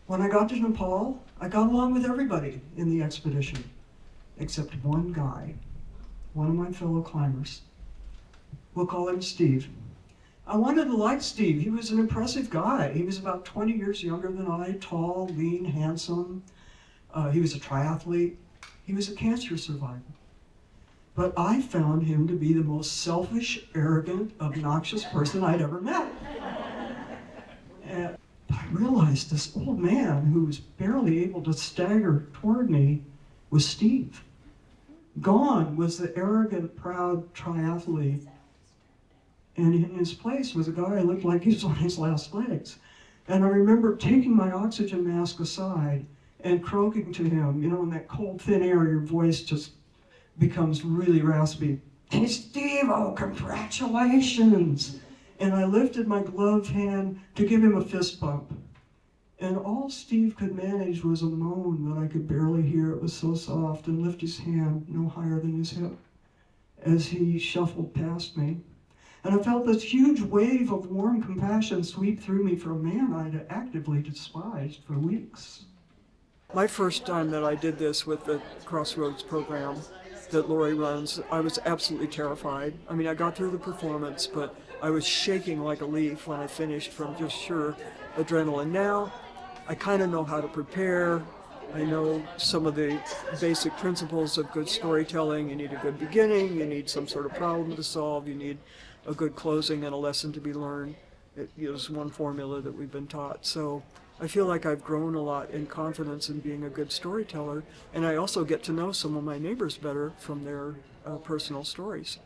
When I got to Nepal, I got along with everybody in the expedition, except one guy, one of my fellow climbers. We'll call him Steve. I wanted to like Steve. He was an impressive guy. He was about 20 years younger than I, tall, lean, handsome. He was a triathlete. He was a cancer survivor. But I found him to be the most selfish, arrogant, obnoxious person I'd ever met. And I realized this old man who was barely able to stagger toward me was Steve. Gone was the arrogant, proud triathlete. And in his place was a guy who looked like he was on his last legs. And I remember taking my oxygen mask aside and croaking to him, in that cold, thin air, your voice just becomes really raspy. Hey, Steve, oh, congratulations. And I lifted my gloved hand to give him a fist bump. And all Steve could manage was a moan that I could barely hear. It was so soft, and lift his hand no higher than his hip as he shuffled past me. And I felt this huge wave of warm compassion sweep through me for a man I'd actively despised for weeks. My first time that I did this with the Crossroads program that Lori runs, I was absolutely terrified. I mean, I got through the performance, but I was shaking like a leaf when I finished from just sheer adrenaline. Now, I kind of know how to prepare. I know some of the basic principles of good storytelling. You need a good beginning, you need some sort of problem to solve, you need a good closing and a lesson to be learned. It is one formula that we've been taught. So I feel like I've grown a lot in confidence in being a good storyteller, and I also get to know some of my neighbors better from their personal stories.